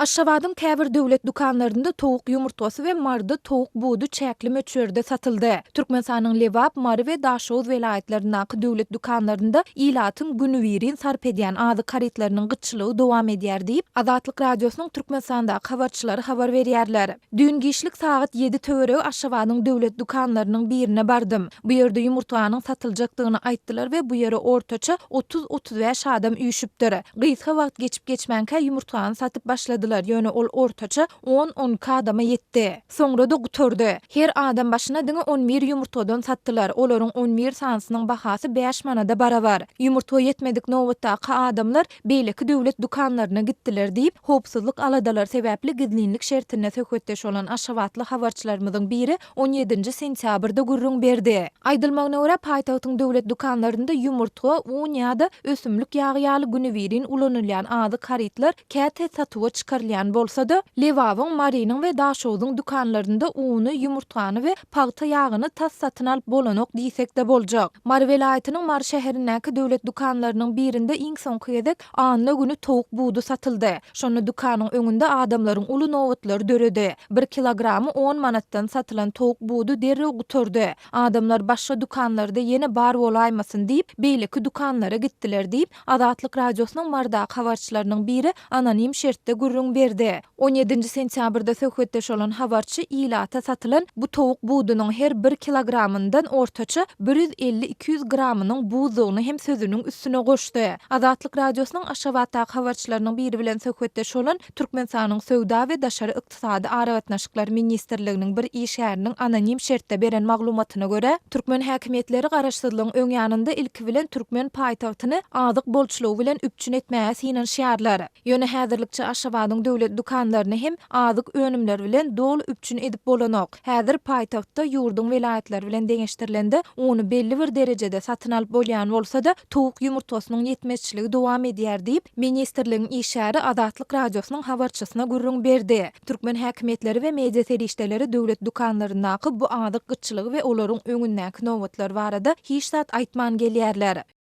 Aşgabatdyň käbir döwlet dukanlarynda towuk ýumurtasy we mardy towuk budu çäkli möçberde satyldy. Türkmenistanyň Lewap, Mary we Daşoz welaýatlaryndaky döwlet dukanlarynda ilatyň günübirin sarp edýän azy karitlarynyň gyçylygy dowam edýär diýip Azatlyk radiosynyň Türkmenistandaky habarçylary habar berýärler. Dün gişlik saat 7 töwereg Aşgabatyň döwlet dukanlarynyň birine bardym. Bu ýerde ýumurtanyň satyljakdygyny aýtdylar we bu ýere ortaça 30-35 adam üýşüpdir. Gysga wagt geçip geçmänkä ýumurtany satyp başladylar. Ýöne ol ortaça 10-12 adama ýetdi. Soňra da guturdy. Her adam başyna diňe 11 ýumurtadan satdylar. Olaryň 11 sansynyň bahasy 5 manada barabar. Ýumurta ýetmedik nowatdaky adamlar beýleki döwlet dukanlaryna gitdiler diýip howpsuzlyk aladalar sebäpli gizlinlik şertine söhbetdeş bolan Aşgabatly habarçylarymyzyň biri 17 sentýabrda gurrun berdi. Aýdylmagyna görä paýtagtyň döwlet dukanlarynda ýumurta, un ýa-da ösümlik ýagy ýaly günübirin ulanylýan azy karitler käte satyga çykarylýan bolsa-da, Lewabyň, Marynyň we Daşowyň dukanlarynda uny, ýumurtany we paýta ýagyny tas satyn alyp bolanok diýsek de boljak. Mary welaýatynyň Mary şäherindäki döwlet dukanlarynyň birinde iň soňky gezek anna güni towuk budu satyldy. Şonu dukanyň öňünde adamlaryň uly nowatlary döredi. 1 kilogramy 10 manatdan satylan towuk budu derre guturdy. Adamlar başga dukanlarda ýene bar bolaýmasyn diýip beýleki dukanlara gitdiler diýip Azatlyk radiosynyň Mardaky habarçylarynyň biri anonim şertde gurrun berdi. 17 sentýabrda söhbetdeş bolan habarçy ilata satylan bu towuk budunyň her 1 kilogramyndan ortaça 150-200 gramynyň buzugyny hem sözüniň üstüne goşdy. Azatlyk radiosynyň Aşgabatdaky habarçylarynyň biri bilen söhbetdeş bolan Türkmenistanyň Söwda we Daşary ykdysady aragatnaşyklar ministrliginiň bir işgäriniň anonim şertde beren maglumatyna görä, türkmen häkimetleri garaşsyzlygyň öň ýanynda ilki bilen türkmen paýtagtyny azyk bolçulugy bilen üpçün etmäge synan şäherler. Ýöne häzirlikçe Aşgabatyň döwlet dukanlaryny hem azyk önümler bilen dolu üpçün edip bolanok. Häzir paýtagtda ýurduň welaýatlar bilen deňeşdirilende ony belli bir derejede satyn alyp bolýan bolsa-da towuk ýumurtasynyň ýetmezçiligi dowam edýär diýip ministrligiň işgäri Azatlyk radiosynyň habarçysyna gurrun berdi. Türkmen häkimetleri we media serişdeleri döwlet dukanlaryndaky bu azyk gyçylygy we olaryň öňündäki nowatlar barada hiç zat aýtman gelýärler.